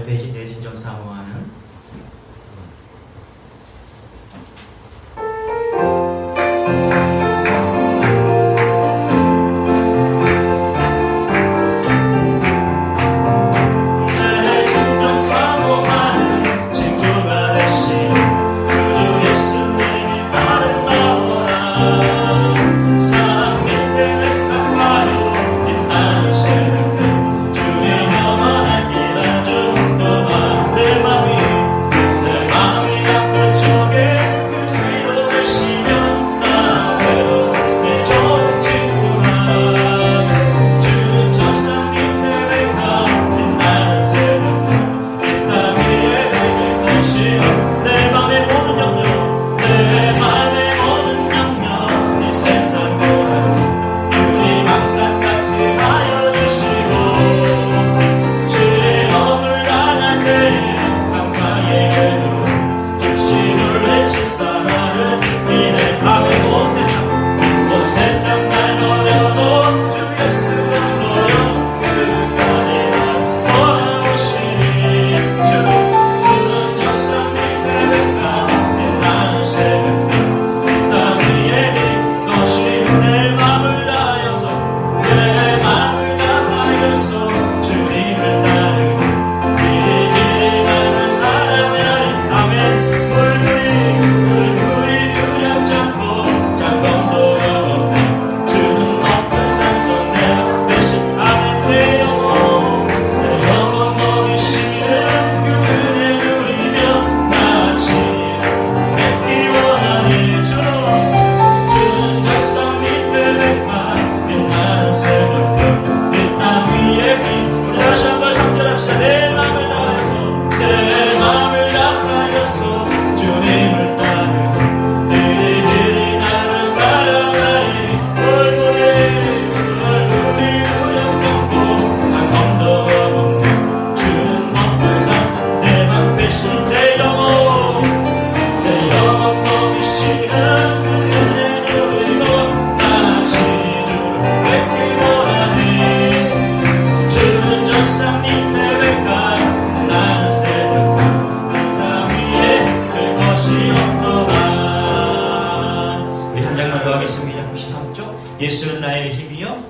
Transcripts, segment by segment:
페이지 내 진정 사모하는 예수는 나의 힘이요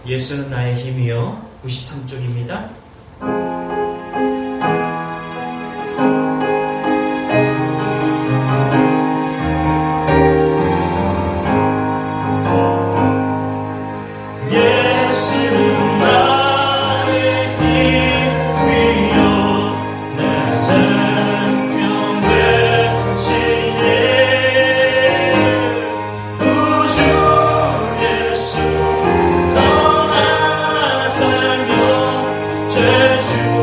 예수는 나의 힘이요 93쪽입니다. 예수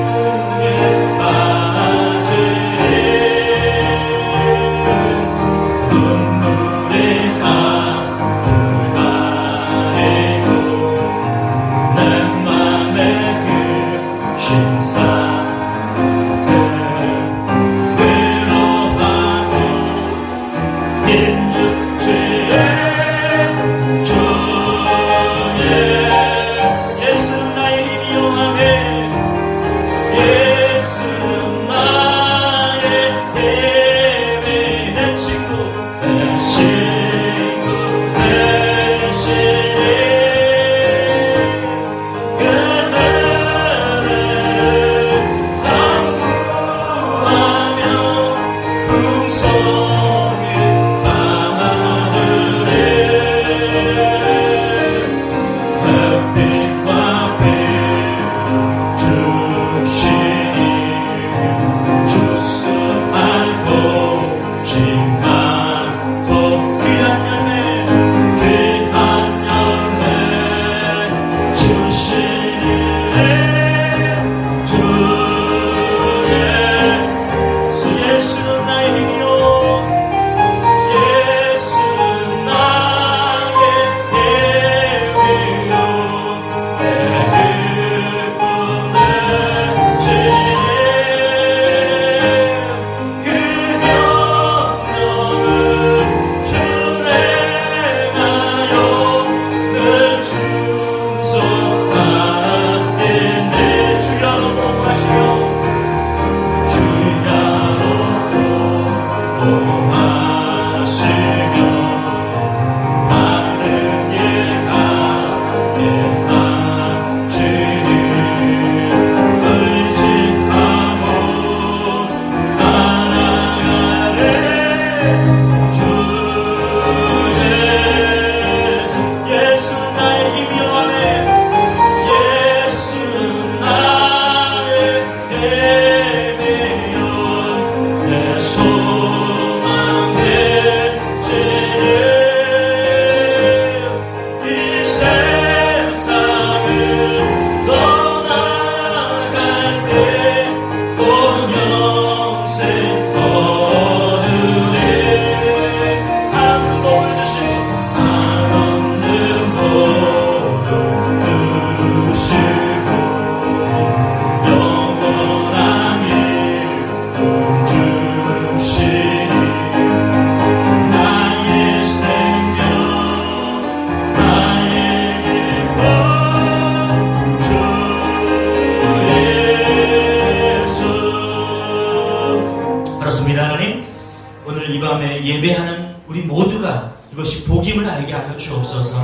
예배하는 우리 모두가 이것이 복임을 알게 하여 주옵소서.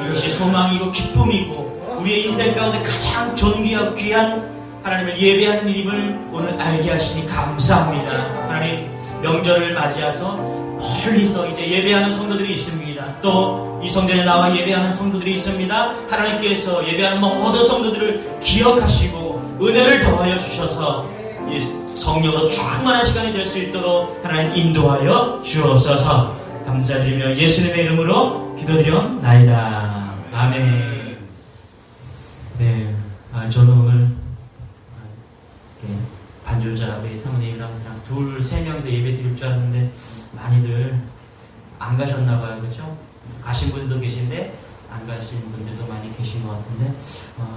이것이 소망이고 기쁨이고 우리의 인생 가운데 가장 존귀하고 귀한 하나님을 예배하는 일임을 오늘 알게 하시니 감사합니다. 하나님, 명절을 맞이해서 멀리서 이제 예배하는 성도들이 있습니다. 또 이 성전에 나와 예배하는 성도들이 있습니다. 하나님께서 예배하는 모든 성도들을 기억하시고 은혜를 더하여 주셔서 성령으로 충만한 시간이 될 수 있도록 하나님 인도하여 주옵소서. 감사드리며 예수님의 이름으로 기도드렸나이다. 아멘. 네, 저는 오늘 반주자 우리 사모님이랑 그냥 세 명이서 예배 드릴 줄 알았는데 많이들 안 가셨나봐요. 그렇죠? 가신 분들도 계신데 안 가신 분들도 많이 계신 것 같은데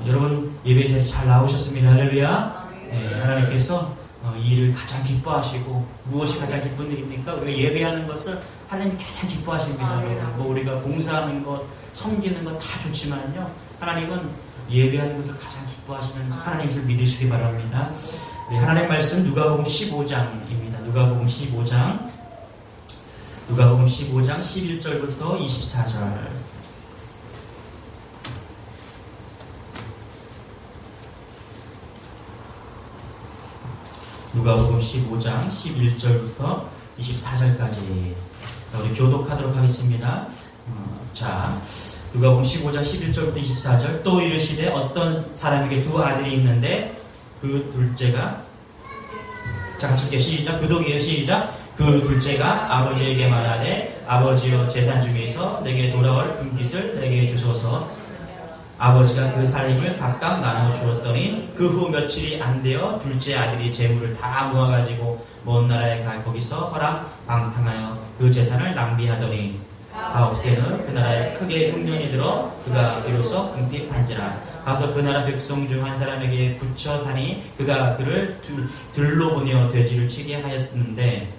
여러분 예배 자리 잘 나오셨습니다. 할렐루야. 네, 하나님께서 이 일을 가장 기뻐하시고 무엇이 가장 기쁜 일입니까? 우리가 예배하는 것을 하나님이 가장 기뻐하십니다. 뭐 우리가 봉사하는 것, 섬기는 것 다 좋지만요, 하나님은 예배하는 것을 가장 기뻐하시는 하나님을 믿으시기 바랍니다. 네, 하나님 말씀 누가복음 15장입니다. 누가복음 15장 11절부터 24절. 누가복음 15장 11절부터 24절까지 우리 교독하도록 하겠습니다. 자, 누가복음 15장 11절부터 24절. 또 이르시되 어떤 사람에게 두 아들이 있는데 그 둘째가, 자 같이 읽게 시작. 교독이에요. 시작. 그 둘째가 아버지에게 말하되 아버지여 재산 중에서 내게 돌아올 분깃을 내게 주소서. 아버지가 그 살림을 각각 나누어 주었더니 그 후 며칠이 안 되어 둘째 아들이 재물을 다 모아가지고 먼 나라에 가 거기서 허랑방탕하여 그 재산을 낭비하더니 다옥새는 그 나라에 크게 흉년이 들어 그가 비로소 궁핍한지라. 가서 그 나라 백성 중 한 사람에게 붙여 사니 그가 그를 들로 보내어 돼지를 치게 하였는데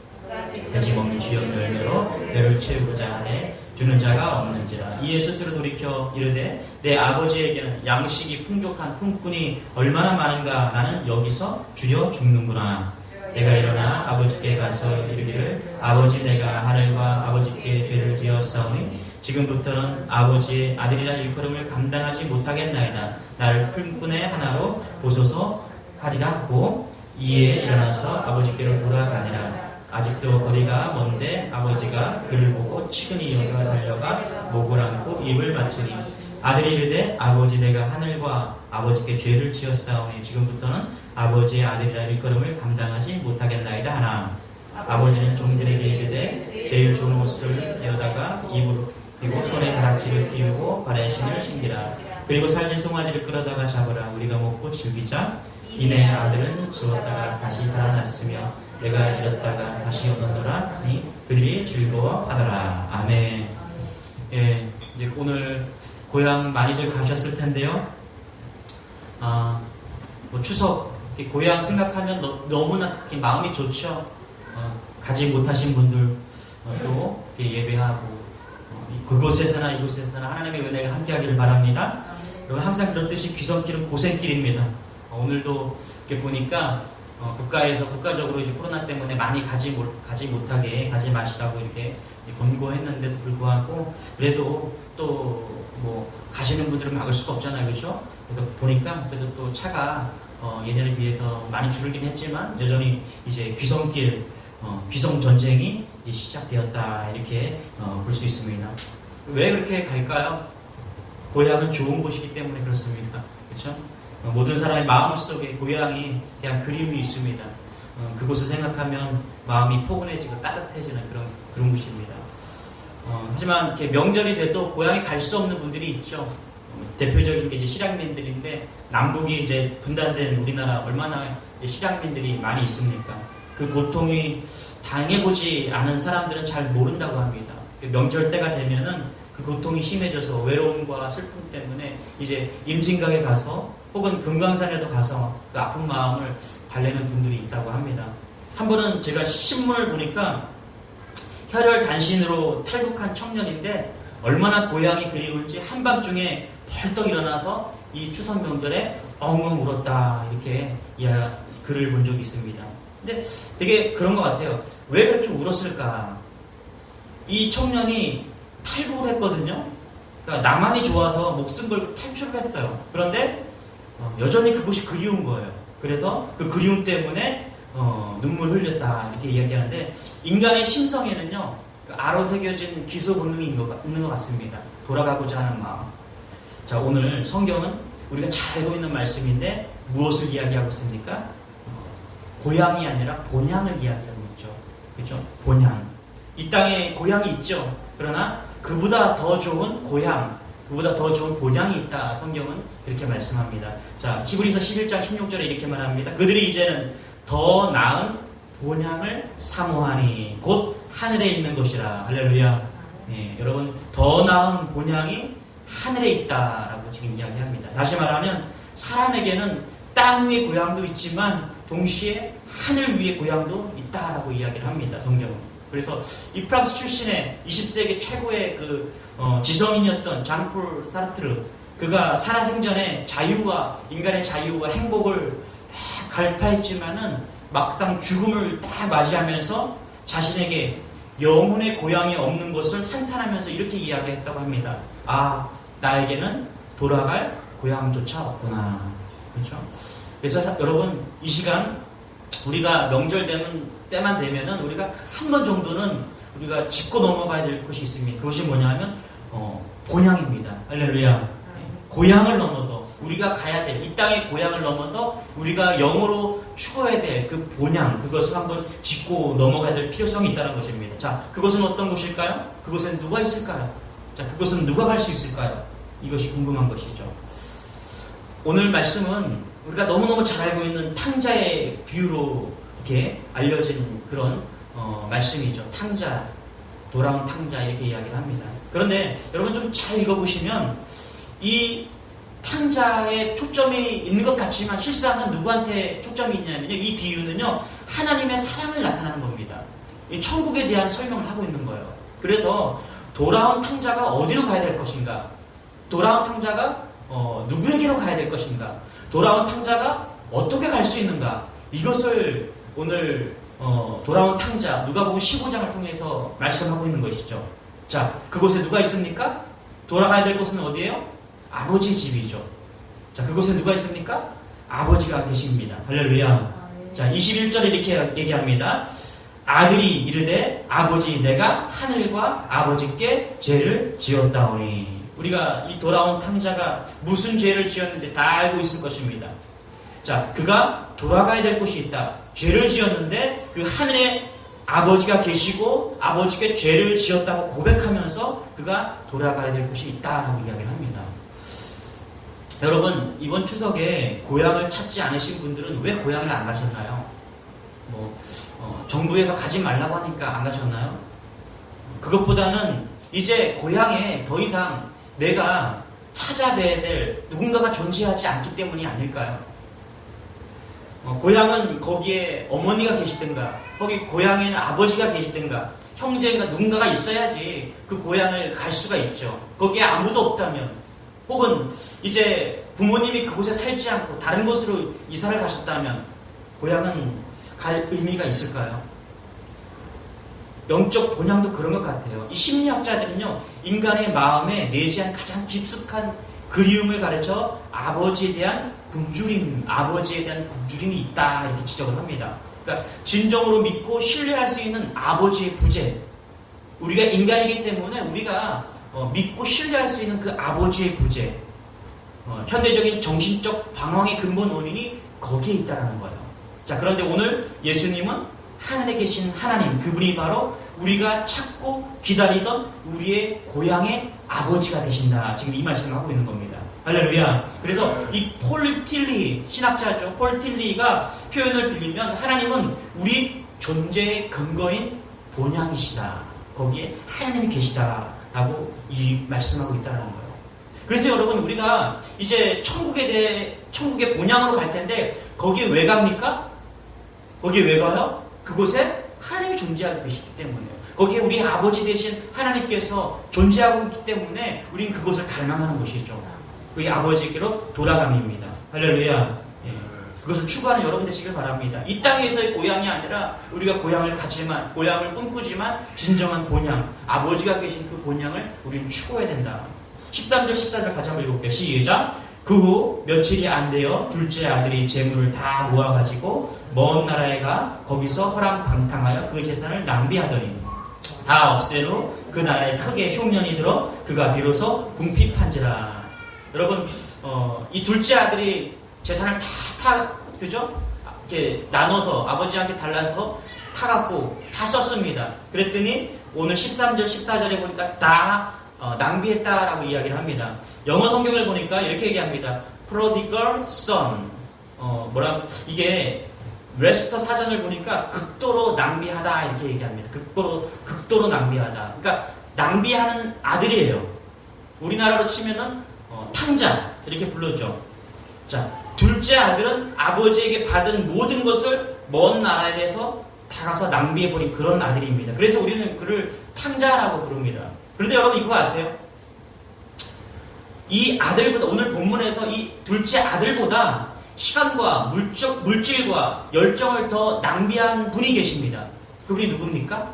돼지 먹는 쥐의 열매로 배를 채우고자 하되 주는 자가 없는지라. 이에 스스로 돌이켜 이르되 내 아버지에게는 양식이 풍족한 품꾼이 얼마나 많은가. 나는 여기서 주려 죽는구나. 내가 일어나 아버지께 가서 이르기를 아버지, 내가 하늘과 아버지께 죄를 지었사오니 지금부터는 아버지의 아들이라 일컬음을 감당하지 못하겠나이다. 나를 품꾼의 하나로 보소서 하리라 하고 이에 일어나서 아버지께로 돌아가니라. 아직도 거리가 먼데 아버지가 그를 보고 치근히 여겨 달려가 목을 안고 입을 맞추니 아들이 이르되 아버지, 내가 하늘과 아버지께 죄를 지었사오니 지금부터는 아버지의 아들이라 일컬음을 감당하지 못하겠나이다 하나. 아버지는 종들에게 이르되 제일 좋은 옷을 되어다가 입으로 그리고 손에 다락지를 띄우고 발에 신을 신기라. 그리고 살진 송아지를 끌어다가 잡으라. 우리가 먹고 즐기자. 이내 아들은 죽었다가 다시 살아났으며 내가 잃었다가 다시 얻었노라 하니 그들이 즐거워하더라. 아멘. 예, 이제 오늘 고향 많이들 가셨을 텐데요. 뭐 추석 고향 생각하면 너무나 마음이 좋죠. 가지 못하신 분들 또 예배하고 그곳에서나 이곳에서나 하나님의 은혜가 함께하기를 바랍니다. 여러분, 항상 그렇듯이 귀성길은 고생길입니다. 오늘도 이렇게 보니까 국가적으로 이제 코로나 때문에 많이 가지 못하게 가지 마시라고 이렇게 권고했는데도 불구하고 그래도 또 뭐 가시는 분들은 막을 수가 없잖아요, 그렇죠? 그래서 보니까 그래도 또 차가 예년에 비해서 많이 줄긴 했지만 여전히 이제 귀성길 귀성 전쟁이 이제 시작되었다 이렇게 볼 수 있습니다. 왜 그렇게 갈까요? 고향은 좋은 곳이기 때문에 그렇습니다, 그렇죠? 모든 사람의 마음속에 고향이 대한 그리움이 있습니다. 그곳을 생각하면 마음이 포근해지고 따뜻해지는 그런 곳입니다. 하지만 이렇게 명절이 돼도 고향에 갈 수 없는 분들이 있죠. 대표적인 게 이제 실향민들인데, 남북이 이제 분단된 우리나라 얼마나 실향민들이 많이 있습니까? 그 고통이 당해보지 않은 사람들은 잘 모른다고 합니다. 명절 때가 되면은 그 고통이 심해져서 외로움과 슬픔 때문에 이제 임진각에 가서 혹은 금강산에도 가서 그 아픈 마음을 달래는 분들이 있다고 합니다. 한 번은 제가 신문을 보니까 혈혈단신으로 탈북한 청년인데 얼마나 고향이 그리운지 한밤중에 벌떡 일어나서 이 추석 명절에 엉엉 울었다, 이렇게 글을 본 적이 있습니다. 근데 되게 그런 것 같아요. 왜 그렇게 울었을까? 이 청년이 탈북을 했거든요. 그러니까 남한이 좋아서 목숨 걸고 탈출을 했어요. 그런데 여전히 그곳이 그리운 거예요. 그래서 그 그리움 때문에 눈물 흘렸다, 이렇게 이야기하는데, 인간의 심성에는요, 그 알어 새겨진 기소 본능이 있는 것 같습니다. 돌아가고자 하는 마음. 자, 오늘 성경은 우리가 잘 알고 있는 말씀인데 무엇을 이야기하고 있습니까? 고향이 아니라 본향을 이야기하고 있죠. 그렇죠? 본향. 이 땅에 고향이 있죠. 그러나 그보다 더 좋은 고향, 그보다 더 좋은 본향이 있다. 성경은 그렇게 말씀합니다. 자, 히브리서 11장 16절에 이렇게 말합니다. 그들이 이제는 더 나은 본향을 사모하니 곧 하늘에 있는 것이라. 할렐루야. 네, 여러분, 더 나은 본향이 하늘에 있다라고 지금 이야기합니다. 다시 말하면 사람에게는 땅 위의 고향도 있지만 동시에 하늘 위의 고향도 있다라고 이야기를 합니다. 성경은. 그래서 이 프랑스 출신의 20세기 최고의 지성인이었던 장폴 사르트르, 그가 살아생전에 자유와 인간의 자유와 행복을 딱 갈파했지만은 막상 죽음을 딱 맞이하면서 자신에게 영혼의 고향이 없는 것을 한탄하면서 이렇게 이야기했다고 합니다. 아, 나에게는 돌아갈 고향조차 없구나. 그렇죠? 그래서 여러분, 이 시간 우리가 명절 때만 되면은 우리가 한 번 정도는 우리가 짚고 넘어가야 될 것이 있습니다. 그것이 뭐냐면 본향입니다. 할렐루야. 고향을 넘어서 우리가 가야 될, 이 땅의 고향을 넘어서 우리가 영으로 추구해야 될 그 본향, 그것을 한번 짚고 넘어가야 될 필요성이 있다는 것입니다. 자, 그것은 어떤 곳일까요? 그곳엔 누가 있을까요? 자, 그것은 누가 갈 수 있을까요? 이것이 궁금한 것이죠. 오늘 말씀은 우리가 너무너무 잘 알고 있는 탕자의 비유로 이렇게 알려진 그런 말씀이죠. 탕자, 돌아온 탕자, 이렇게 이야기를 합니다. 그런데 여러분 좀 잘 읽어보시면 이 탕자에 초점이 있는 것 같지만 실상은 누구한테 초점이 있냐면요, 이 비유는요, 하나님의 사랑을 나타나는 겁니다. 이 천국에 대한 설명을 하고 있는 거예요. 그래서 돌아온 탕자가 어디로 가야 될 것인가? 돌아온 탕자가 누구에게로 가야 될 것인가? 돌아온 탕자가 어떻게 갈 수 있는가? 이것을 오늘 돌아온 탕자 누가복음 15장을 통해서 말씀하고 있는 것이죠. 자, 그곳에 누가 있습니까? 돌아가야 될 곳은 어디예요? 아버지 집이죠. 자, 그곳에 누가 있습니까? 아버지가 계십니다. 할렐루야. 자, 21절에 이렇게 얘기합니다. 아들이 이르되 아버지, 내가 하늘과 아버지께 죄를 지었다오니. 우리가 이 돌아온 탕자가 무슨 죄를 지었는지 다 알고 있을 것입니다. 자, 그가 돌아가야 될 곳이 있다. 죄를 지었는데 그 하늘에 아버지가 계시고 아버지께 죄를 지었다고 고백하면서 그가 돌아가야 될 곳이 있다라고 이야기를 합니다. 여러분, 이번 추석에 고향을 찾지 않으신 분들은 왜 고향을 안 가셨나요? 정부에서 가지 말라고 하니까 안 가셨나요? 그것보다는 이제 고향에 더 이상 내가 찾아뵈야 될 누군가가 존재하지 않기 때문이 아닐까요? 고향은 거기에 어머니가 계시든가, 거기 고향에는 아버지가 계시든가, 형제가 누군가가 있어야지 그 고향을 갈 수가 있죠. 거기에 아무도 없다면, 혹은 이제 부모님이 그곳에 살지 않고 다른 곳으로 이사를 가셨다면 고향은 갈 의미가 있을까요? 영적 본향도 그런 것 같아요. 이 심리학자들은요, 인간의 마음에 내재한 가장 깊숙한 그리움을 가르쳐 아버지에 대한 굶주림이 있다, 이렇게 지적을 합니다. 그러니까 진정으로 믿고 신뢰할 수 있는 아버지의 부재, 우리가 인간이기 때문에 우리가 믿고 신뢰할 수 있는 그 아버지의 부재, 현대적인 정신적 방황의 근본 원인이 거기에 있다는 거예요. 자, 그런데 오늘 예수님은 하늘에 계신 하나님, 그분이 바로 우리가 찾고 기다리던 우리의 고향의 아버지가 되신다. 지금 이 말씀을 하고 있는 겁니다. 할렐루야. 그래서 이 폴 틸리, 신학자죠. 폴 틸리가 표현을 빌리면 하나님은 우리 존재의 근거인 본향이시다. 거기에 하나님이 계시다라고 이 말씀하고 있다는 거예요. 그래서 여러분, 우리가 이제 천국의 본향으로 갈 텐데 거기에 왜 갑니까? 거기에 왜 가요? 그곳에 하나님이 존재하고 계시기 때문에요. 거기에 우리 아버지 되신 하나님께서 존재하고 있기 때문에 우리는 그곳을 갈망하는 것이죠. 그게 아버지께로 돌아감입니다. 할렐루야. 예. 그것을 추구하는 여러분 되시길 바랍니다. 이 땅에서의 고향이 아니라 우리가 고향을 갖지만, 고향을 꿈꾸지만 진정한 본향, 아버지가 계신 그 본향을 우리는 추구해야 된다. 13절 14절 같이 한번 읽어볼게요. 시작. 그 후 며칠이 안 되어 둘째 아들이 재물을 다 모아가지고 먼 나라에 가 거기서 허랑방탕하여 그 재산을 낭비하더니 다 없앤 후 그 나라에 크게 흉년이 들어 그가 비로소 궁핍한지라. 여러분, 이 둘째 아들이 재산을 그죠? 이렇게 나눠서 아버지한테 달라서 타갖고 다 썼습니다. 그랬더니 오늘 13절 14절에 보니까 다 낭비했다라고 이야기를 합니다. 영어 성경을 보니까 이렇게 얘기합니다. Prodigal son. 이게 웹스터 사전을 보니까 극도로 낭비하다 이렇게 얘기합니다. 극도로 낭비하다. 그러니까 낭비하는 아들이에요. 우리나라로 치면은 탕자 이렇게 불러죠. 자, 둘째 아들은 아버지에게 받은 모든 것을 먼 나라에서 다 가서 낭비해버린 그런 아들입니다. 그래서 우리는 그를 탕자라고 부릅니다. 그런데 여러분 이거 아세요? 이 아들보다, 오늘 본문에서 이 둘째 아들보다 시간과 물질과 열정을 더 낭비한 분이 계십니다. 그분이 누굽니까?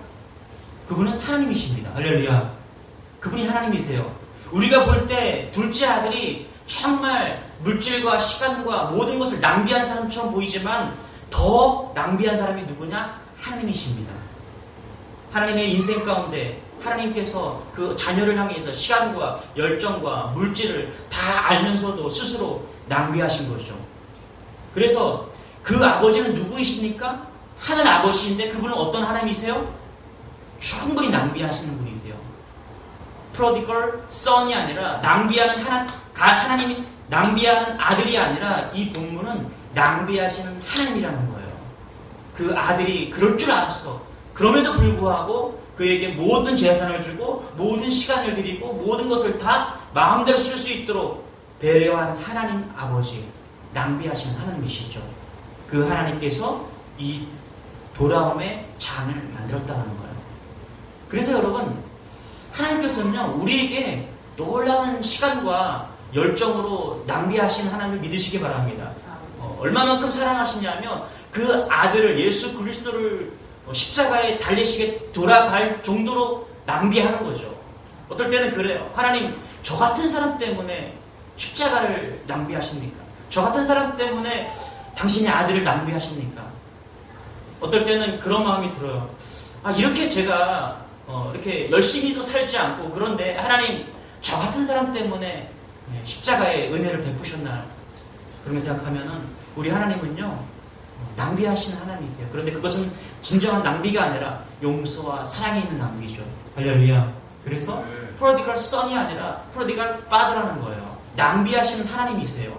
그분은 하나님이십니다. 할렐루야. 그분이 하나님이세요. 우리가 볼 때 둘째 아들이 정말 물질과 시간과 모든 것을 낭비한 사람처럼 보이지만 더 낭비한 사람이 누구냐? 하나님이십니다. 하나님의 인생 가운데 하나님께서 그 자녀를 향해서 시간과 열정과 물질을 다 알면서도 스스로 낭비하신 거죠. 그래서 그 아버지는 누구이십니까? 하늘 아버지인데 그분은 어떤 하나님이세요? 충분히 낭비하시는 분이세요. 프로디컬 son이 아니라 하나님이 낭비하는 아들이 아니라 이 본문은 낭비하시는 하나님이라는 거예요. 그 아들이 그럴 줄 알았어. 그럼에도 불구하고 그에게 모든 재산을 주고 모든 시간을 드리고 모든 것을 다 마음대로 쓸 수 있도록 배려한 하나님 아버지, 낭비하시는 하나님이시죠. 그 하나님께서 이 돌아옴의 장을 만들었다는 거예요. 그래서 여러분, 하나님께서는요, 우리에게 놀라운 시간과 열정으로 낭비하시는 하나님을 믿으시기 바랍니다. 얼마만큼 사랑하시냐면 그 아들을, 예수 그리스도를 십자가에 달리시게 돌아갈 정도로 낭비하는 거죠. 어떨 때는 그래요. 하나님, 저 같은 사람 때문에 십자가를 낭비하십니까? 저 같은 사람 때문에 당신의 아들을 낭비하십니까? 어떨 때는 그런 마음이 들어요. 이렇게 제가 이렇게 열심히도 살지 않고, 그런데 하나님, 저 같은 사람 때문에 십자가의 은혜를 베푸셨나? 그런 생각하면은 우리 하나님은요, 낭비하시는 하나님이세요. 그런데 그것은 진정한 낭비가 아니라 용서와 사랑이 있는 낭비죠. 할렐루야. 그래서 프로디컬 son이 아니라 프로디컬 father라는 거예요. 낭비하시는 하나님이세요.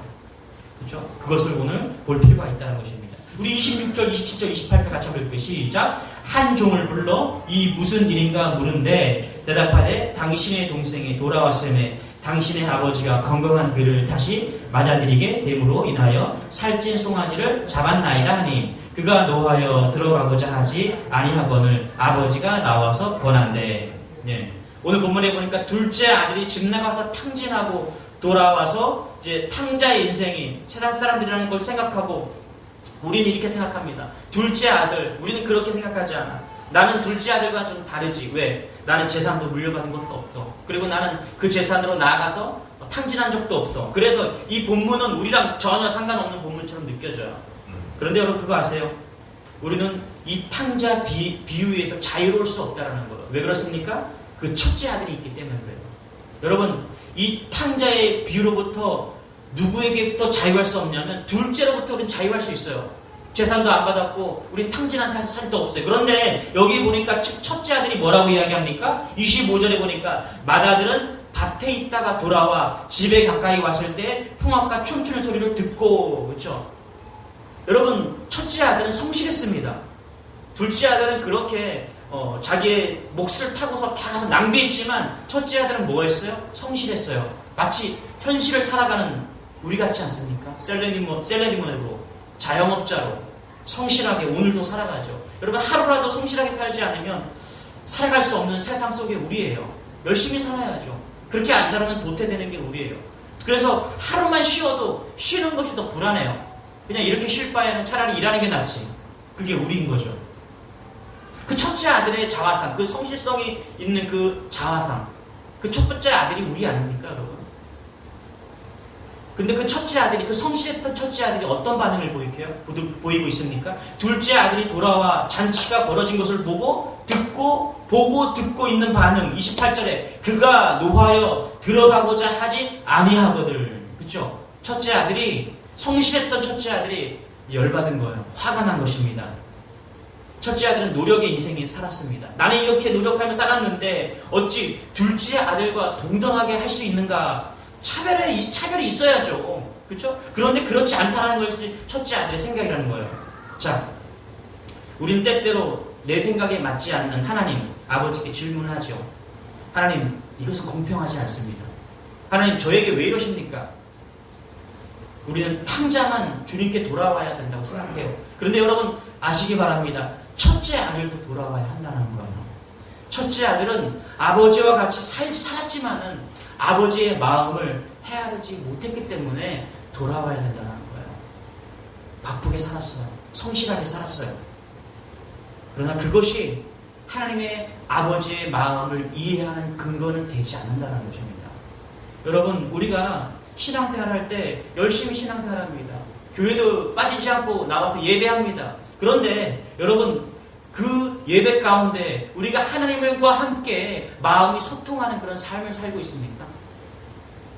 그렇죠? 그것을 오늘 볼 필요가 있다는 것입니다. 우리 26절, 27절, 28절 같이 한번 읽을게요. 시작. 한 종을 불러 이 무슨 일인가 물은데 대답하되 당신의 동생이 돌아왔음에 당신의 아버지가 건강한 그를 다시 맞아들이게 됨으로 인하여 살찐 송아지를 잡았나이다 하니 그가 노하여 들어가고자 하지 아니하거늘 아버지가 나와서 권한대. 네. 오늘 본문에 보니까 둘째 아들이 집 나가서 탕진하고 돌아와서 이제 탕자의 인생이 세상 사람들이라는 걸 생각하고, 우리는 이렇게 생각합니다. 둘째 아들, 우리는 그렇게 생각하지 않아. 나는 둘째 아들과 좀 다르지. 왜? 나는 재산도 물려받은 것도 없어. 그리고 나는 그 재산으로 나아가서 탕진한 적도 없어. 그래서 이 본문은 우리랑 전혀 상관없는 본문처럼 느껴져요. 그런데 여러분 그거 아세요? 우리는 이 탕자 비유에서 자유로울 수 없다는 거예요. 왜 그렇습니까? 그 첫째 아들이 있기 때문에 그래요. 여러분, 이 탕자의 비유로부터 누구에게부터 자유할 수 없냐면 둘째로부터 우리는 자유할 수 있어요. 재산도 안 받았고 우린 탕진한 살도 없어요. 그런데 여기 보니까 첫째 아들이 뭐라고 이야기합니까? 25절에 보니까 맏아들은 밭에 있다가 돌아와 집에 가까이 왔을 때 풍악과 춤추는 소리를 듣고, 그렇죠? 여러분, 첫째 아들은 성실했습니다. 둘째 아들은 그렇게 자기의 몫을 타고서 다 가서 낭비했지만 첫째 아들은 뭐 했어요? 성실했어요. 마치 현실을 살아가는 우리 같지 않습니까? 셀레니몬으로, 자영업자로 성실하게 오늘도 살아가죠. 여러분, 하루라도 성실하게 살지 않으면 살아갈 수 없는 세상 속에 우리예요. 열심히 살아야죠. 그렇게 안 살면 도태되는 게 우리예요. 그래서 하루만 쉬어도 쉬는 것이 더 불안해요. 그냥 이렇게 쉴 바에는 차라리 일하는 게 낫지. 그게 우리인 거죠. 그 첫째 아들의 자화상, 그 성실성이 있는 그 자화상, 그 첫 번째 아들이 우리 아닙니까, 여러분? 근데 그 첫째 아들이, 그 성실했던 첫째 아들이 어떤 반응을 보이고 있습니까? 둘째 아들이 돌아와 잔치가 벌어진 것을 보고 듣고 있는 반응. 28절에 그가 노하여 들어가고자 하지 아니하거든. 그쵸? 첫째 아들이, 성실했던 첫째 아들이 열받은 거예요. 화가 난 것입니다. 첫째 아들은 노력의 인생에 살았습니다. 나는 이렇게 노력하며 살았는데 어찌 둘째 아들과 동등하게 할 수 있는가? 차별이 있어야죠. 그렇죠? 그런데 그렇지 않다는 것이 첫째 아들의 생각이라는 거예요. 자, 우리는 때때로 내 생각에 맞지 않는 하나님, 아버지께 질문하죠. 하나님, 이것은 공평하지 않습니다. 하나님, 저에게 왜 이러십니까? 우리는 탕자만 주님께 돌아와야 된다고 생각해요. 그런데 여러분 아시기 바랍니다. 첫째 아들도 돌아와야 한다는 거예요. 첫째 아들은 아버지와 같이 살았지만은 아버지의 마음을 헤아리지 못했기 때문에 돌아와야 된다는 거예요. 바쁘게 살았어요. 성실하게 살았어요. 그러나 그것이 하나님의 아버지의 마음을 이해하는 근거는 되지 않는다는 것입니다. 여러분, 우리가 신앙생활 할 때 열심히 신앙생활합니다. 교회도 빠지지 않고 나와서 예배합니다. 그런데 여러분, 그 예배 가운데 우리가 하나님과 함께 마음이 소통하는 그런 삶을 살고 있습니까?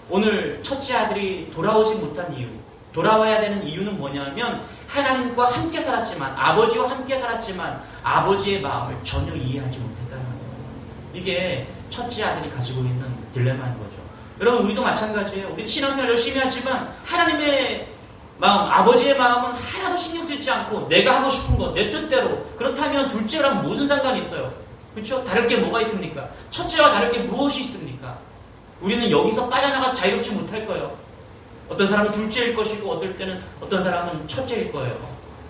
오늘 첫째 아들이 돌아오지 못한 이유, 돌아와야 되는 이유는 뭐냐면 하나님과 함께 살았지만, 아버지와 함께 살았지만 아버지의 마음을 전혀 이해하지 못했다는 거예요. 이게 첫째 아들이 가지고 있는 딜레마인 거죠. 여러분, 우리도 마찬가지예요. 우리도 신앙생활 열심히 하지만 하나님의 마음, 아버지의 마음은 하나도 신경 쓰지 않고 내가 하고 싶은 거, 내 뜻대로. 그렇다면 둘째랑 무슨 상관이 있어요? 그렇죠? 다를 게 뭐가 있습니까? 첫째와 다를 게 무엇이 있습니까? 우리는 여기서 빠져나가 자유롭지 못할 거예요. 어떤 사람은 둘째일 것이고 어떤 사람은 첫째일 거예요.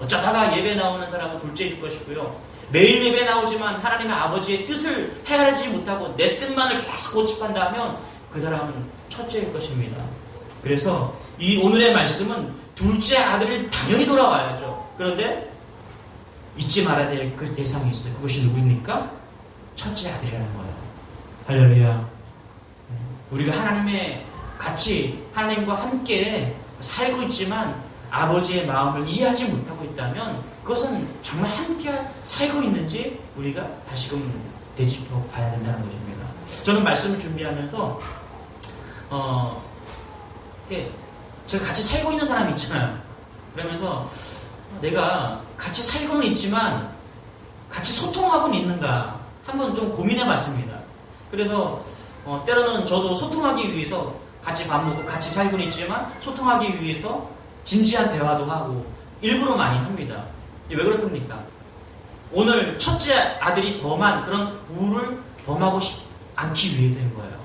어쩌다가 예배 나오는 사람은 둘째일 것이고요. 매일 예배 나오지만 하나님의 아버지의 뜻을 헤아리지 못하고 내 뜻만을 계속 고집한다면 그 사람은 첫째일 것입니다. 그래서 이 오늘의 말씀은 둘째 아들이 당연히 돌아와야죠. 그런데 잊지 말아야 될 그 대상이 있어요. 그것이 누구입니까? 첫째 아들이라는 거예요. 할렐루야. 우리가 하나님과 함께 살고 있지만 아버지의 마음을 이해하지 못하고 있다면 그것은 정말 함께 살고 있는지 우리가 다시금 되짚어 봐야 된다는 것입니다. 저는 말씀을 준비하면서 제가 같이 살고 있는 사람이 있잖아요. 그러면서 내가 같이 살고는 있지만 같이 소통하고는 있는가 한번 좀 고민해 봤습니다. 그래서 때로는 저도 소통하기 위해서 같이 밥 먹고 같이 살고는 있지만 소통하기 위해서 진지한 대화도 하고 일부러 많이 합니다. 왜 그렇습니까? 오늘 첫째 아들이 범한 그런 우를 범하고 않기 위해서인 거예요.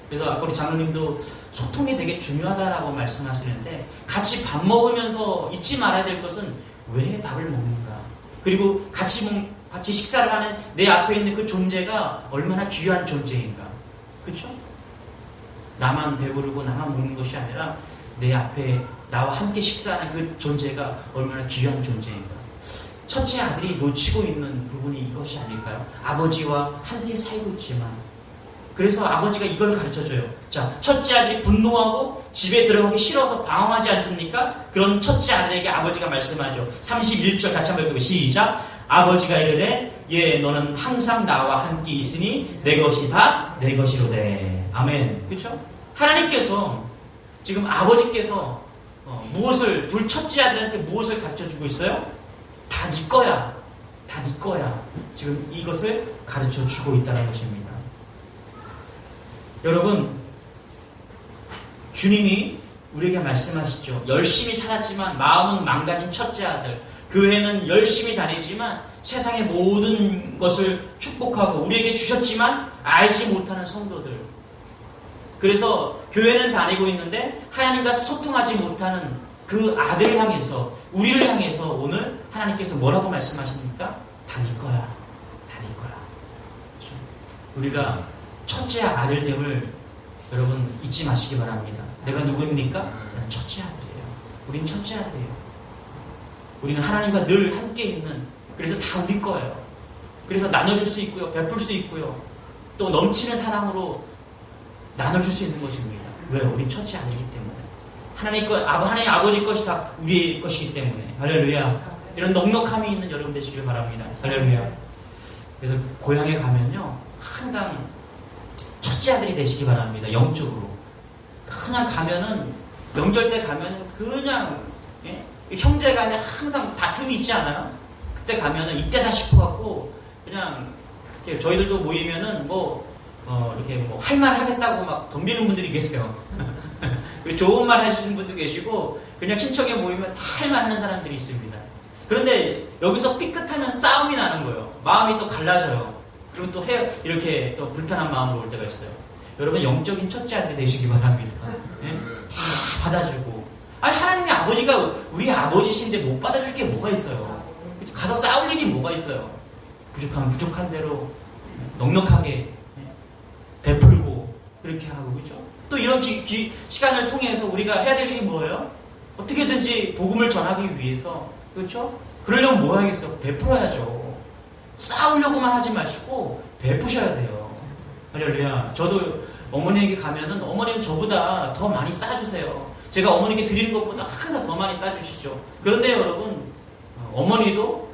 그래서 아까 우리 장로님도 소통이 되게 중요하다라고 말씀하시는데 같이 밥 먹으면서 잊지 말아야 될 것은 왜 밥을 먹는가? 그리고 같이 식사를 하는 내 앞에 있는 그 존재가 얼마나 귀한 존재인가? 그렇죠? 나만 배부르고 나만 먹는 것이 아니라 내 앞에 나와 함께 식사하는 그 존재가 얼마나 귀한 존재인가? 첫째 아들이 놓치고 있는 부분이 이것이 아닐까요? 아버지와 함께 살고 있지만 그래서 아버지가 이걸 가르쳐줘요. 자, 첫째 아들이 분노하고 집에 들어가기 싫어서 방황하지 않습니까? 그런 첫째 아들에게 아버지가 말씀하죠. 31절 같이 한번 읽어보세요. 시작. 아버지가 이르되 예 너는 항상 나와 함께 있으니 내 것이 다 내 것이로되. 아멘. 그렇죠? 하나님께서 지금 아버지께서 무엇을 둘 첫째 아들한테 무엇을 가르쳐주고 있어요? 다 네 거야. 다 네 거야. 지금 이것을 가르쳐주고 있다는 것입니다. 여러분, 주님이 우리에게 말씀하시죠. 열심히 살았지만 마음은 망가진 첫째 아들. 교회는 열심히 다니지만 세상의 모든 것을 축복하고 우리에게 주셨지만 알지 못하는 성도들. 그래서 교회는 다니고 있는데 하나님과 소통하지 못하는 그 아들을 향해서, 우리를 향해서 오늘 하나님께서 뭐라고 말씀하십니까? 다 네 거야. 다 네 거야. 우리가 첫째 아들됨을 여러분 잊지 마시기 바랍니다. 내가 누구입니까? 나는 첫째 아들이에요. 우리는 첫째 아들이에요. 우리는 하나님과 늘 함께 있는, 그래서 다 우리 거예요. 그래서 나눠줄 수 있고요. 베풀 수 있고요. 또 넘치는 사랑으로 나눠줄 수 있는 것입니다. 왜? 우린 첫째 아들이기 때문에. 하나님 아버지 것이 다 우리의 것이기 때문에. 할렐루야. 이런 넉넉함이 있는 여러분 되시길 바랍니다. 할렐루야. 그래서 고향에 가면요, 항상 첫째 아들이 되시기 바랍니다. 영적으로. 그냥 가면은, 명절 때 가면은 그냥, 예? 형제간에 항상 다툼이 있지 않아요? 그때 가면은 이때다 싶어갖고, 그냥, 저희들도 모이면은 이렇게 할 말 하겠다고 막 덤비는 분들이 계세요. 좋은 말 해주시는 분도 계시고, 그냥 친척에 모이면 다 할 말 하는 사람들이 있습니다. 그런데 여기서 삐끗하면 싸움이 나는 거예요. 마음이 또 갈라져요. 그리고 또 이렇게 또 불편한 마음으로 올 때가 있어요. 여러분, 영적인 첫째 아들이 되시기 바랍니다. 예? 다 받아주고. 아니, 하나님의 아버지가 우리 아버지신데 못 받아줄 게 뭐가 있어요? 가서 싸울 일이 뭐가 있어요? 부족하면 부족한 대로 넉넉하게 베풀고 그렇게 하고, 그렇죠? 또 이런 시간을 통해서 우리가 해야 될 일이 뭐예요? 어떻게든지 복음을 전하기 위해서, 그렇죠? 그러려면 뭐 해야겠어? 베풀어야죠. 싸우려고만 하지 마시고 베푸셔야 돼요. 할렐루야. 저도 어머니에게 가면은 어머니는 저보다 더 많이 싸주세요. 제가 어머니께 드리는 것보다 항상 더 많이 싸주시죠. 그런데 여러분, 어머니도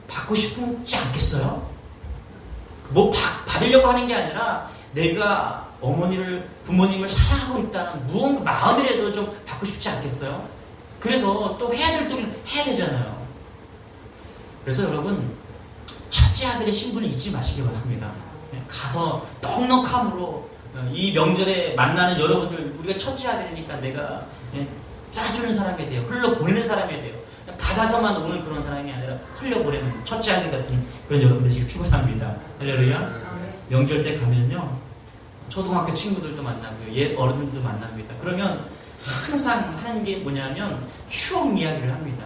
받고 싶지 않겠어요? 받으려고 하는 게 아니라 내가 부모님을 사랑하고 있다는 무언가 마음이라도 좀 받고 싶지 않겠어요? 그래서 또 해야 될 일은 해야 되잖아요. 그래서 여러분, 첫째 아들의 신분을 잊지 마시기 바랍니다. 가서 넉넉함으로 이 명절에 만나는 여러분들, 우리가 첫째 아들이니까 내가 짜주는 사람이 돼요. 흘러보내는 사람이 돼요. 받아서만 오는 그런 사람이 아니라 흘려보내는 첫째 아들 같은 그런 여러분 되시길 축원합니다. 할렐루야. 명절 때 가면요, 초등학교 친구들도 만나고요, 옛 어른들도 만납니다. 그러면 항상 하는 게 뭐냐면 추억 이야기를 합니다.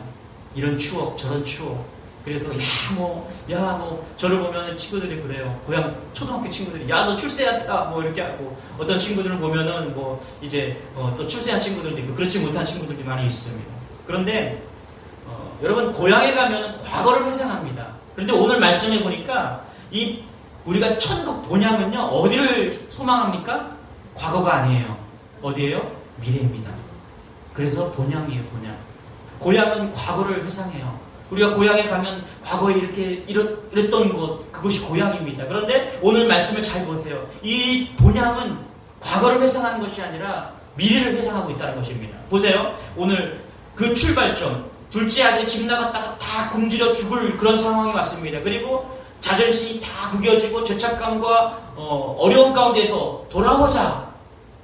이런 추억, 저런 추억. 그래서 저를 보면 친구들이 그래요. 고향 초등학교 친구들이 너 출세했다 이렇게 하고, 어떤 친구들을 보면은 이제 또 출세한 친구들도 있고 그렇지 못한 친구들이 많이 있습니다. 그런데 여러분, 고향에 가면은 과거를 회상합니다. 그런데 오늘 말씀해 보니까 우리가 천국 본향은요, 어디를 소망합니까? 과거가 아니에요. 어디예요? 미래입니다. 그래서 본향이에요, 본향. 고향은 과거를 회상해요. 우리가 고향에 가면 과거에 이랬던 곳, 그것이 고향입니다. 그런데 오늘 말씀을 잘 보세요. 이 본향은 과거를 회상하는 것이 아니라 미래를 회상하고 있다는 것입니다. 보세요. 오늘 그 출발점, 둘째 아들이 집 나갔다가 다 굶주려 죽을 그런 상황이 왔습니다. 그리고 자존심이 다 구겨지고 죄책감과 어려운 가운데서 돌아오자,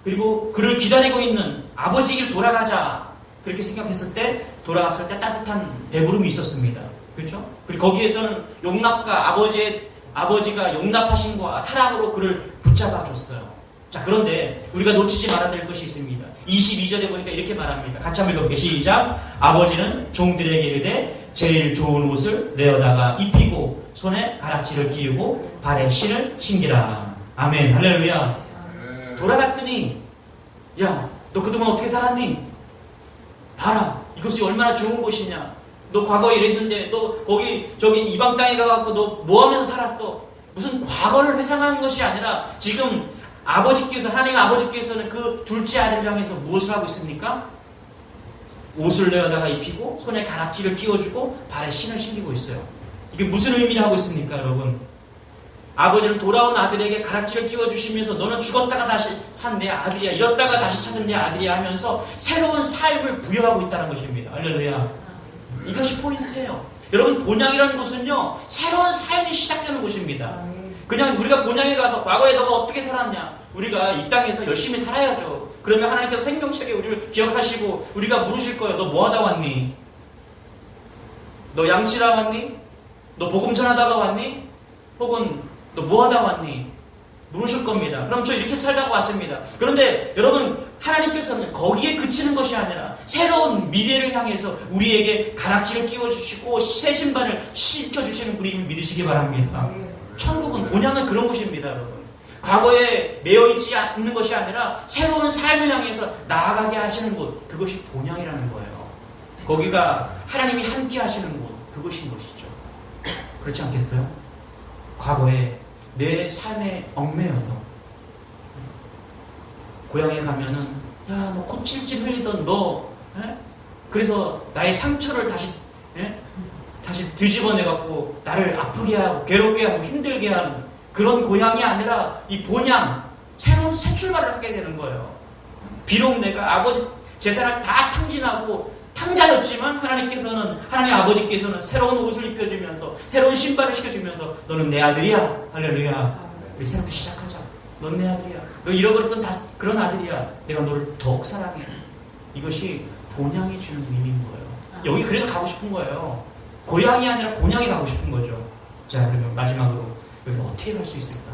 그리고 그를 기다리고 있는 아버지에게 돌아가자, 그렇게 생각했을 때, 돌아갔을 때 따뜻한 배부름이 있었습니다. 그렇죠? 그리고 거기에서는 아버지가 용납하심과 사랑으로 그를 붙잡아 줬어요. 자, 그런데 우리가 놓치지 말아야 될 것이 있습니다. 22절에 보니까 이렇게 말합니다. 같이 한번 읽어볼게요. 시작. 아버지는 종들에게 이르되 제일 좋은 옷을 내어다가 입히고 손에 가락지를 끼우고 발에 신을 신기라. 아멘. 할렐루야. 돌아갔더니, 너 그동안 어떻게 살았니? 봐라, 이것이 얼마나 좋은 곳이냐. 너 과거에 이랬는데 너 저기 이방 땅에 가갖고 너 뭐하면서 살았어? 무슨 과거를 회상하는 것이 아니라 지금 하나님 아버지께서는 그 둘째 아들을 향해서 무엇을 하고 있습니까? 옷을 내어다가 입히고 손에 가락지를 끼워주고 발에 신을 신기고 있어요. 이게 무슨 의미를 하고 있습니까, 여러분? 아버지는 돌아온 아들에게 가락지를 끼워주시면서 너는 죽었다가 다시 산 내 아들이야, 잃었다가 다시 찾은 내 아들이야 하면서 새로운 삶을 부여하고 있다는 것입니다. 할렐루야. 이것이 포인트예요. 여러분, 본향이라는 것은요, 새로운 삶이 시작되는 곳입니다. 그냥 우리가 본향에 가서 과거에 너가 어떻게 살았냐, 우리가 이 땅에서 열심히 살아야죠. 그러면 하나님께서 생명책에 우리를 기억하시고 우리가 물으실 거예요. 너 뭐 하다 왔니? 너 양치다 왔니? 너 복음 전하다가 왔니? 혹은 너 뭐 하다 왔니? 물으실 겁니다. 그럼 저 이렇게 살다가 왔습니다. 그런데 여러분, 하나님께서는 거기에 그치는 것이 아니라 새로운 미래를 향해서 우리에게 가락지를 끼워주시고 새 신발을 신겨주시는 분임을 믿으시기 바랍니다. 천국은, 본향은 그런 곳입니다, 여러분. 과거에 매여있지 않는 것이 아니라 새로운 삶을 향해서 나아가게 하시는 곳, 그것이 본향이라는 거예요. 거기가 하나님이 함께 하시는 곳, 그것인 것이죠. 그렇지 않겠어요? 과거에 내 삶에 얽매여서 고향에 가면은, 야, 너 코찔찔 흘리던 너, 그래서 나의 상처를 다시 뒤집어내갖고 나를 아프게 하고 괴롭게 하고 힘들게 하는 그런 고향이 아니라 이 본향, 새로운 새 출발을 하게 되는 거예요. 비록 내가 아버지 재산을 다 탕진하고 탕자였지만 하나님 아버지께서는 새로운 옷을 입혀주면서 새로운 신발을 시켜주면서 너는 내 아들이야. 할렐루야. 우리 새롭게 시작하자. 넌 내 아들이야. 너 잃어버렸던 그런 아들이야. 내가 너를 더욱 사랑해. 이것이 본향이 주는 의미인 거예요. 여기 그래서 가고 싶은 거예요. 고향이 아니라 본향에 가고 싶은 거죠. 자, 그러면 마지막으로 여기 어떻게 갈 수 있을까?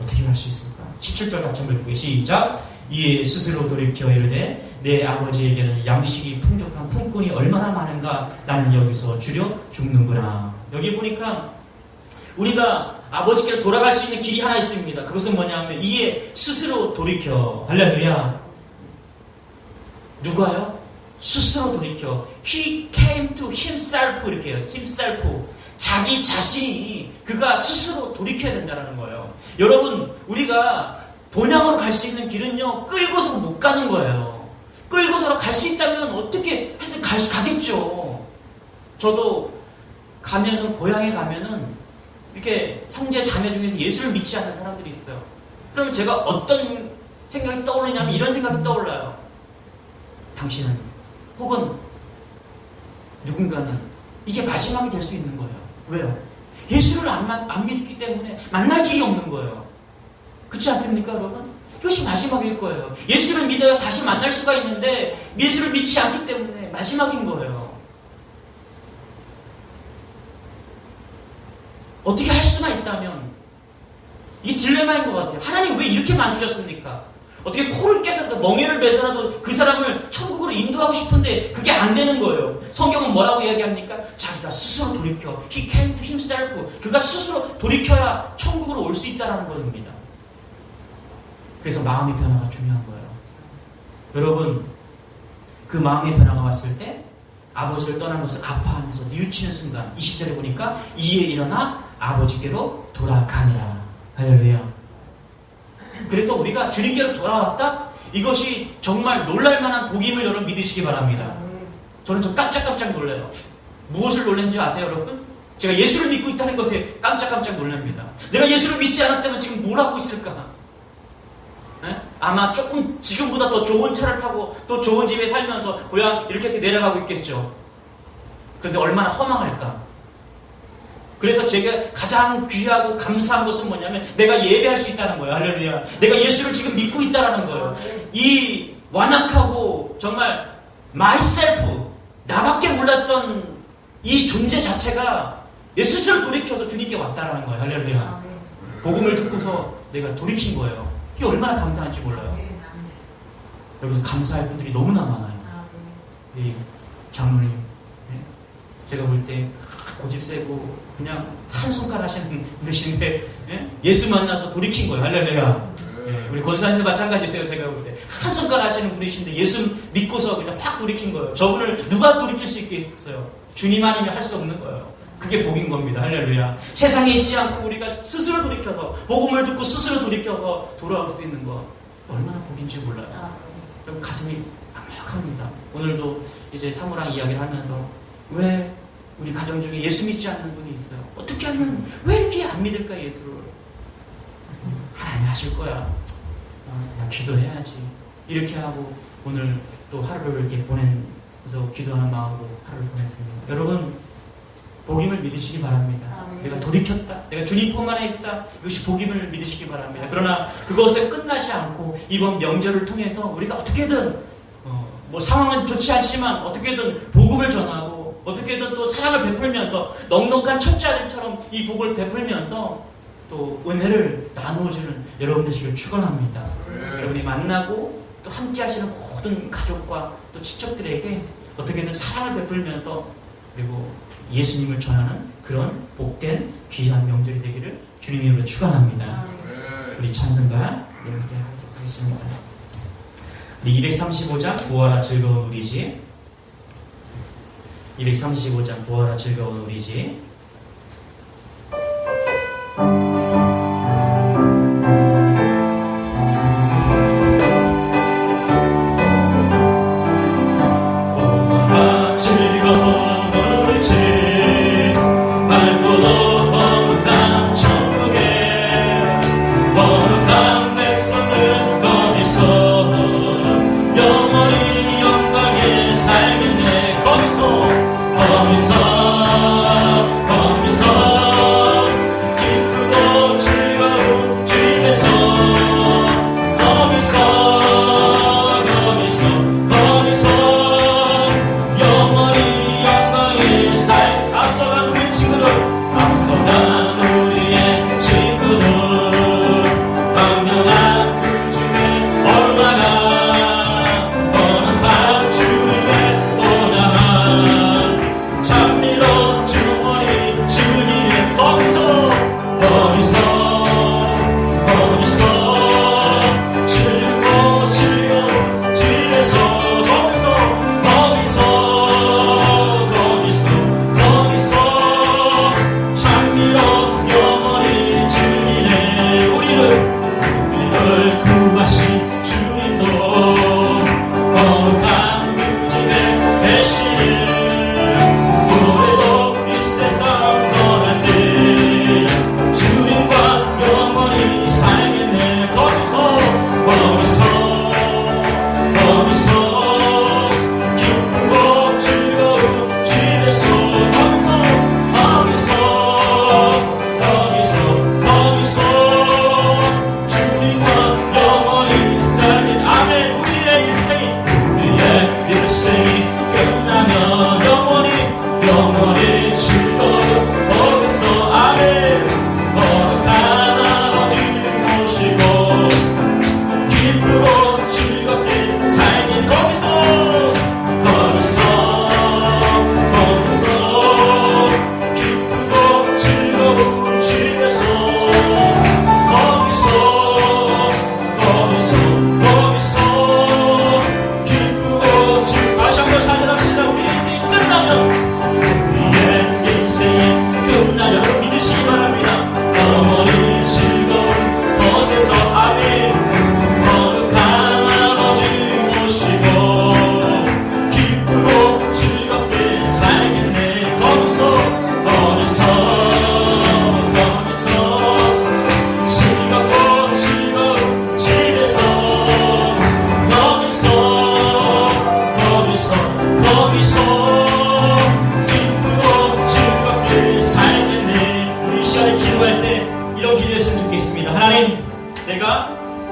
어떻게 갈 수 있을까? 17절 같이 한번 읽고 시작. 이에 스스로 돌이켜 이르되 내 아버지에게는 양식이 풍족한 품꾼이 얼마나 많은가, 나는 여기서 주려 죽는구나. 여기 보니까 우리가 아버지께로 돌아갈 수 있는 길이 하나 있습니다. 그것은 뭐냐면 이에 스스로 돌이켜. 할렐루야. 누가요? 스스로 돌이켜. He came to himself. 이렇게 해요. himself. 자기 자신이, 그가 스스로 돌이켜야 된다는 거예요. 여러분, 우리가 본향으로 갈 수 있는 길은요, 끌고서 못 가는 거예요. 끌고서 갈 수 있다면 어떻게 해서 가겠죠. 저도 가면은, 고향에 가면은 이렇게 형제 자매 중에서 예수를 믿지 않는 사람들이 있어요. 그러면 제가 어떤 생각이 떠오르냐면 이런 생각이 떠올라요. 당신은, 혹은 누군가는 이게 마지막이 될 수 있는 거예요. 왜요? 예수를 안 믿기 때문에 만날 길이 없는 거예요. 그렇지 않습니까, 여러분? 이것이 마지막일 거예요. 예수를 믿어야 다시 만날 수가 있는데 예수를 믿지 않기 때문에 마지막인 거예요. 어떻게 할 수만 있다면, 이 딜레마인 것 같아요. 하나님 왜 이렇게 만드셨습니까? 어떻게 코를 깨서라도 멍에를 매서라도 그 사람을 천국으로 인도하고 싶은데 그게 안 되는 거예요. 성경은 뭐라고 이야기합니까? 자기가 스스로 돌이켜. He came to himself. 그가 스스로 돌이켜야 천국으로 올 수 있다는 겁니다. 그래서 마음의 변화가 중요한 거예요. 여러분, 그 마음의 변화가 왔을 때 아버지를 떠난 것을 아파하면서 뉘우치는 순간 20절에 보니까 이에 일어나 아버지께로 돌아가니라. 할렐루야. 그래서 우리가 주님께로 돌아왔다? 이것이 정말 놀랄만한 복임을 여러분 믿으시기 바랍니다. 저는 좀 깜짝깜짝 놀라요. 무엇을 놀랐는지 아세요, 여러분? 제가 예수를 믿고 있다는 것에 깜짝깜짝 놀랍니다. 내가 예수를 믿지 않았다면 지금 뭘 하고 있을까? 아마 조금 지금보다 더 좋은 차를 타고 또 좋은 집에 살면서 고향 이렇게 내려가고 있겠죠. 그런데 얼마나 허망할까? 그래서 제가 가장 귀하고 감사한 것은 뭐냐면 내가 예배할 수 있다는 거예요. 할렐루야. 내가 예수를 지금 믿고 있다는 거예요. 이 완악하고 정말 myself, 나밖에 몰랐던 이 존재 자체가 내 스스로 돌이켜서 주님께 왔다는 거예요. 할렐루야. 복음을 듣고서 내가 돌이킨 거예요. 이게 얼마나 감사한지 몰라요. 여기서 감사할 분들이 너무나 많아요. 이 장로님, 제가 볼 때 고집 세고 그냥 한 손가락 하시는 분이신데 예수 만나서 돌이킨 거예요. 할렐루야. 우리 권사님도 마찬가지세요. 제가 볼 때 한 손가락 하시는 분이신데 예수 믿고서 그냥 확 돌이킨 거예요. 저분을 누가 돌이킬 수 있겠어요? 주님 아니면 할 수 없는 거예요. 그게 복인 겁니다. 할렐루야. 세상에 있지 않고 우리가 스스로 돌이켜서 복음을 듣고 스스로 돌이켜서 돌아올 수 있는 거 얼마나 복인지 몰라요. 좀 가슴이 막막합니다. 오늘도 이제 사무랑 이야기를 하면서 왜 우리 가정 중에 예수 믿지 않는 분이 있어요. 어떻게 하면 왜 이렇게 안 믿을까 예수를? 하나님 하실 거야. 나 기도해야지. 이렇게 하고 오늘 또 하루를 이렇게 보내면서 기도하는 마음으로 하루를 보냈습니다. 여러분 복음을 믿으시기 바랍니다. 내가 돌이켰다. 내가 주님 품 안에 있다. 이것이 복음을 믿으시기 바랍니다. 그러나 그것에 끝나지 않고 이번 명절을 통해서 우리가 어떻게든 뭐 상황은 좋지 않지만 어떻게든 복음을 전하고 어떻게든 또 사랑을 베풀면서 넉넉한 첫째 아들처럼 이 복을 베풀면서 또 은혜를 나누어주는 여러분 되시길 축원합니다. 여러분이 만나고 또 함께 하시는 모든 가족과 또 친척들에게 어떻게든 사랑을 베풀면서 그리고 예수님을 전하는 그런 복된 귀한 명절이 되기를 주님 이름으로 축원합니다. 우리 찬송가 함께 하도록 하겠습니다. 우리 235장 보아라 즐거운 우리 집, 235장 보아라 즐거운 우리 집.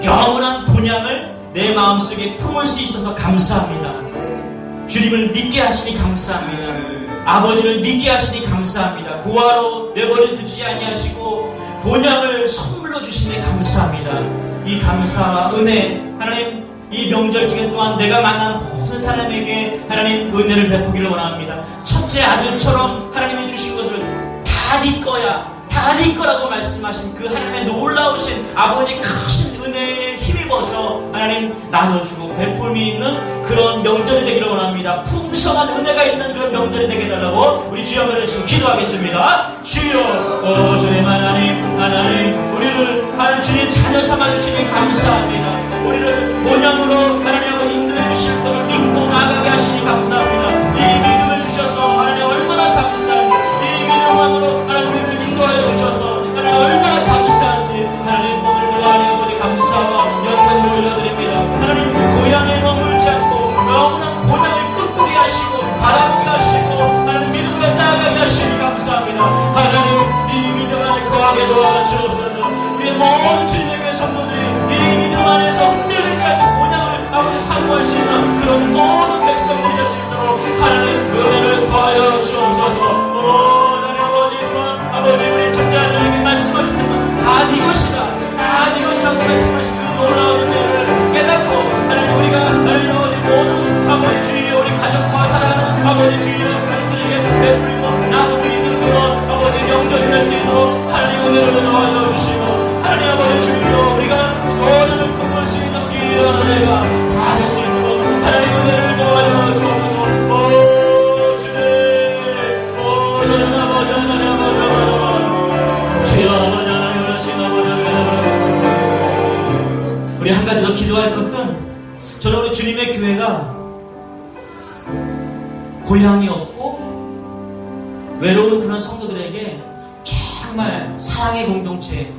영원한 본향을 내 마음속에 품을 수 있어서 감사합니다. 주님을 믿게 하시니 감사합니다. 아버지를 믿게 하시니 감사합니다. 고아로 내버려 두지 아니하시고 본향을 선물로 주시니 감사합니다. 이 감사와 은혜, 하나님 이 명절 기간 동안 내가 만난 모든 사람에게 하나님 은혜를 베푸기를 원합니다. 첫째 아들처럼 하나님이 주신 것을 다 네 거야, 다 네 거라고 말씀하신 그 하나님의 놀라우신 아버지의 크신 은혜에 힘입어서 하나님 나눠주고 베품이 있는 그런 명절이 되기를 원합니다. 풍성한 은혜가 있는 그런 명절이 되게 해달라고 우리 주여 지금 기도하겠습니다. 주여, 전에만 하나님 우리를 하나님 주님 자녀 삼아주시니 감사합니다. 우리를 본향으로 하나님하고 인도해 주실 것을 믿고 나가게 하시니 감사합니다. 이 믿음을 주셔서 하나님 얼마나 감사합니다. 기도하게 도와주옵소서. 우리의 모든 주님의 교회 성도들이 이 믿음 안에서 흔들리지 않는 본향을 아버지 사모할 수 있는 그런 모든 백성들이 될 수 있도록 하나님 은혜를 더하여 주옵소서. 하나님 아버지 또한 아버지 우리 청자들에게 말씀하셨던 다 네 것이다, 다 네 것이라고 말씀하신 그 놀라운 은혜를 깨닫고 하나님 우리가 하나님 아버지 모든 아버지 주여 우리 가족과 사랑하는 아버지 주여 가족들에게 베풀고 나누고 있는 그런 아버지 명절이 될 수 있도록 하나님 은혜를 더하여 주시고 하나님 아버지 주여 우리가 전을 꿈꿀 수 있는 귀한 은혜가 다 될 수 있도록 하나님 은혜를 더하여 주옵소서. 주님 하나님 아버지 하나님 아버지 주여 아버지 하나님 하신 아버지 우리 한 가지 더 기도할 것은 저는 우리 주님의 교회가 고향이 없고 외로운 그런 성도들에게 정말 사랑의 공동체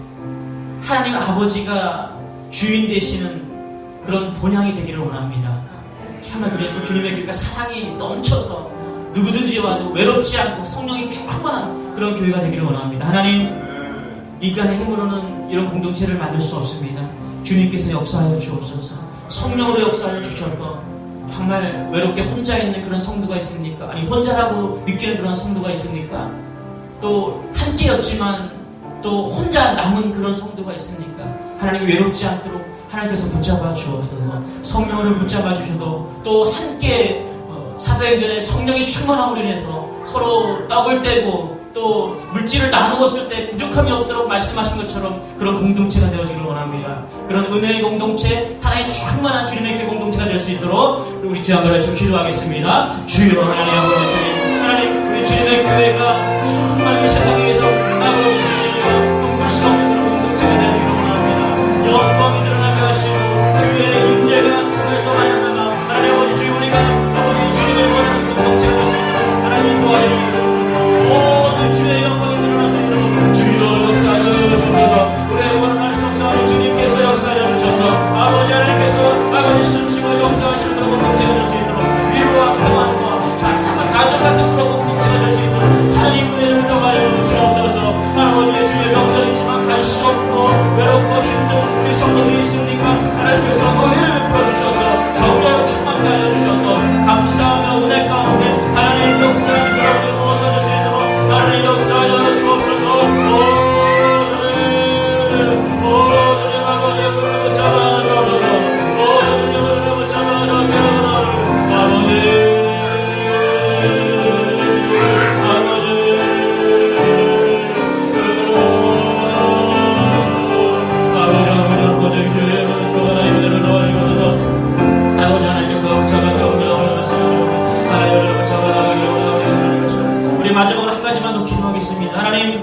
하나님 아버지가 주인 되시는 그런 본향이 되기를 원합니다. 정말 그래서 주님의 교회가 사랑이 넘쳐서 누구든지 와도 외롭지 않고 성령이 충만한 그런 교회가 되기를 원합니다. 하나님 인간의 힘으로는 이런 공동체를 만들 수 없습니다. 주님께서 역사하여 주옵소서. 성령으로 역사하여 주셔서 정말 외롭게 혼자 있는 그런 성도가 있습니까? 아니 혼자라고 느끼는 그런 성도가 있습니까? 또 함께였지만 또 혼자 남은 그런 성도가 있습니까? 하나님 외롭지 않도록 하나님께서 붙잡아 주옵소서. 성령으로 붙잡아 주셔도 또 함께 사도행전에 성령이 충만함으로 인해서 서로 떡을 떼고 또 물질을 나누었을 때 부족함이 없도록 말씀하신 것처럼 그런 공동체가 되어지기를 원합니다. 그런 은혜의 공동체, 사랑의 충만한 주님의 교회 공동체가 될 수 있도록 우리 주 한번 같이 기도하겠습니다. 주여 하나님 아버지 주님, 하나님 우리 주님의 교회가 정말 이 세상에서 아버지 주여 꿈꿀 수 없는 그런 공동체가 되어지기를 원합니다. 영광이 드러나게 하시고 주의 임재가 통해서 하나님 아버지 주여 우리가 아버지 주님을 원하는 공동체가 될 수 있도록 하나님 인도하여 주옵소서. 모든 주의 영광이 드러날 수 있도록 주여 역사하여 주옵소서. 우리의 원할 수 없사오니 주님께서 역사하여 주셔서 아버지 하나님께서 아버지 숨쉬고 역사하시는 그런 공동체가 될 수 있도록 위로와 평안과 가족 같은 그런 공동체가 될 수 있도록 하나님 은혜를 더하여 주옵소서. 아버지의 주의 명절이지만 갈 수 없고 외롭고 힘든 우리 성도들이 있습니까? 하나님께서 은혜를 베풀어 주셔서 성령을 충만케 하여 주셔서 감사하며 은혜 가운데 하나님 역사하는 그런 모든 것을 수 있도록 하나님 역사하여 주옵소서. 주님 아버지 은혜를 잡아 주옵소서. 주님 은혜를 잡아 주옵소서. 마지막으로 한 가지만 더 기도하겠습니다. 하나님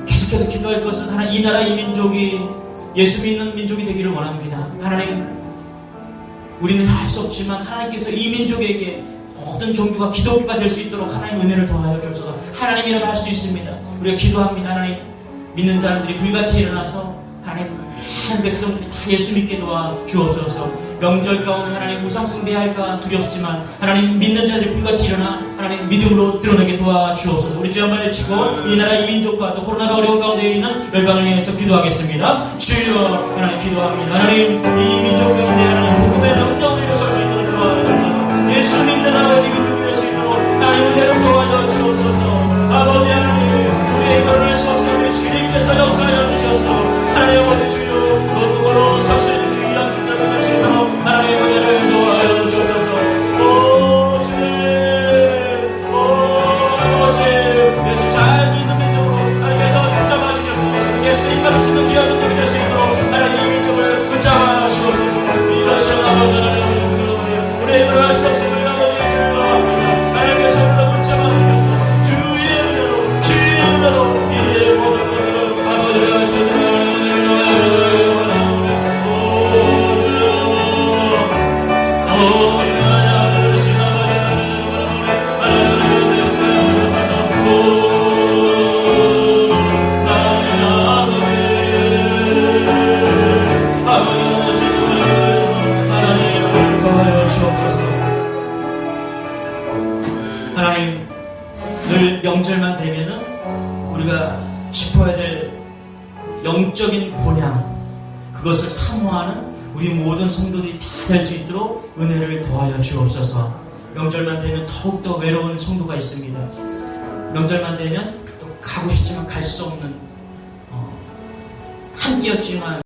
계속해서 기도할 것은 하나님 이 나라 이 민족이 예수 믿는 민족이 되기를 원합니다. 하나님 우리는 할 수 없지만 하나님께서 이 민족에게 모든 종교가 기독교가 될 수 있도록 하나님 은혜를 더하여 주셔서 하나님이라면 할 수 있습니다. 우리가 기도합니다. 하나님 믿는 사람들이 불같이 일어나서 하나님 많은 백성들이 다 예수 믿게 도와 주옵소서. 명절 가운데 하나님 우상 숭배할까 두렵지만 하나님 믿는 자들이 불같이 일어나 하나님 믿음으로 드러내게 도와 주옵소서. 우리 주 한번 외치고 이 나라 이 민족과 또 코로나가 어려운 가운데 있는 열방을 향해서 기도하겠습니다. 주여 하나님 기도합니다. 하나님 이 민족 가운데 하나님 복음의 능력으로 일어설 수 있도록 도와주옵소서. 예수 믿는 아버지 민족이 될 수 있도록 하나님 은혜를 도와줘 주옵소서. 아버지 하나님 우리의 결혼할 수 없사오니 주님께서 역사하여 주셔서 하나님 아버지 주여 복음으로 설 수 있는 귀한 민족이 될 수 있도록 하나님 은혜를 도와여 주옵소서. 오 주님 아버지 예수 잘 믿는 민족으로 하나님께서 붙잡아 주셔서 예수님 받으시는 귀한 민족이 될 수 있도록 하나님 이 민족을 붙잡아 주옵소서. 이러신 아버지 하나님 우리의 결혼할 수 없음을 아버지 주여 하나님께서 우리를 붙잡아 주셔서 주의 은혜로 이 모든 것들을 아버지가 하시는 명절만 되면은 우리가 짚어야 될 영적인 본향, 그것을 사모하는 우리 모든 성도들이 다 될 수 있도록 은혜를 더하여 주옵소서. 명절만 되면 더욱더 외로운 성도가 있습니다. 명절만 되면 또 가고 싶지만 갈 수 없는, 함께였지만